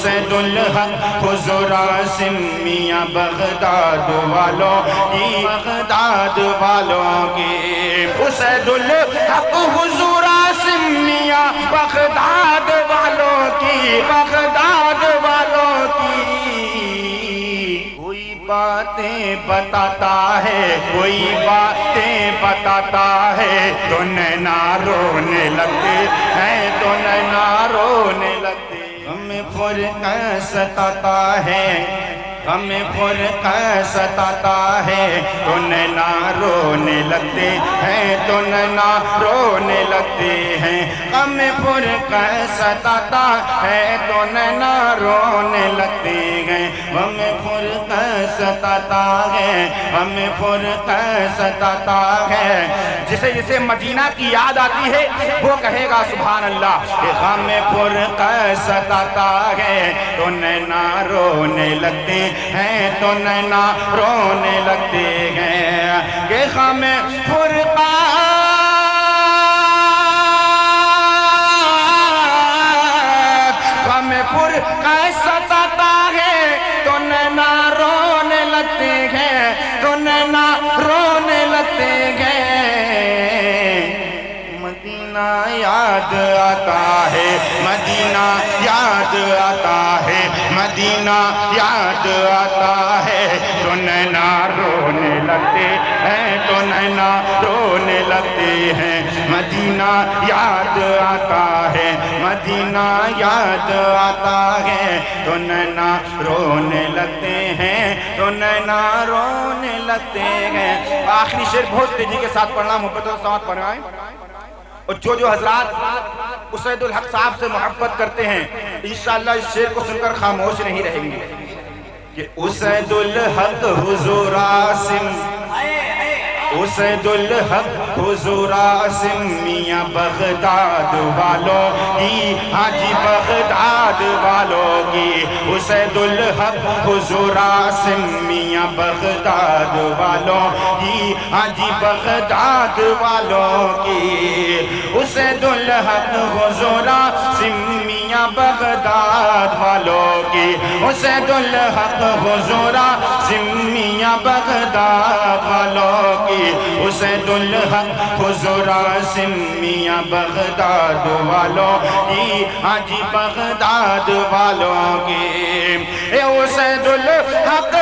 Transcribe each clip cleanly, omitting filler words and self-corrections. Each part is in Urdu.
اسد الحق حضور عاصم میاں بغداد والوں کی، بغداد والوں کی، اسد الحق حضور عاصم میاں بغداد والوں کی، بغداد والوں کی۔ کوئی باتیں بتاتا ہے، کوئی باتیں بتاتا ہے، تو نینا رونے لگتے ہیں، تو نینا رونے لگتے۔ ہمیں فرقہ ستاتا ہے، ہمیں فرقہ ستاتا ہے، تو نینا رونے لگتے ہیں، تو نینا رونے لگتے ہیں۔ ہمیں فرقہ ستاتا ہے، تو نینا رونے لگتے ہیں۔ ہمیں فرقہ ستاتا ہے، ہمیں فرقہ ستاتا ہے۔ جسے جسے مدینہ کی یاد آتی ہے وہ کہے گا سبحان اللہ۔ کہ ہمیں فرقہ ستاتا ہے، تو نینا رونے لگتے ہیں، تو نینا رونے لگتے ہیں۔ کہ ہمیں فرقہ ستاتا ہے، تو نینا رونے لگتے ہیں، تو نینا رونے لگتے ہیں۔ مدینہ یاد آتا ہے، مدینہ یاد آتا ہے، مدینہ یاد آتا ہے، تو نینا رونے لگتے ہیں، تو نینا رونے لگتے ہیں۔ مدینہ یاد آتا ہے، مدینہ یاد آتا ہے، تو نینا رونے لگتے ہیں، تو نینا رونے لگتے ہیں۔ آخری شعر بہت تیزی کے ساتھ پڑھنا، محبت و سماعت فرمائیں۔ اور جو حضرات اسد الحق صاحب سے محبت کرتے ہیں انشاءاللہ اس شعر کو سن کر خاموش نہیں رہیں گے کہ اسد الحق حضور عاصم، اسد الحق حضور عاصم میاں بغداد والوں کی، حاجی بغداد والوں کی۔ اسد الحق حضور عاصم میاں بغداد والوں کی، حاجی بغداد والوں کی۔ اسد الحق حضور عاصم میاں بغداد والوں کی، اسد الحق حضور عاصم میاں بغداد والوں کی۔ اسد الحق حضور عاصم میاں بغداد والوں کی، حاجی بغداد والوں کی۔ اے اسد الحق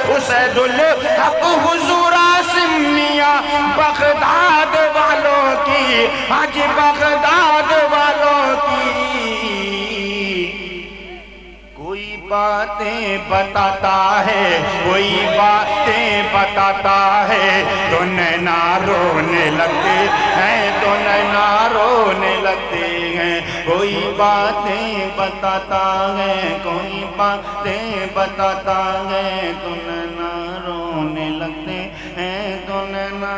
اسد الحق حضور عاصم میاں بغداد والوں کی، حاجی بغداد والوں کی۔ کوئی باتیں بتاتا ہے، کوئی باتیں بتاتا ہے، تو نینا رونے لگتے ہیں، تو نینا رونے لگتے ہیں۔ کوئی باتیں بتاتا ہے، کوئی باتیں بتاتا ہے، تو نینا رونے لگتے ہیں، تو نینا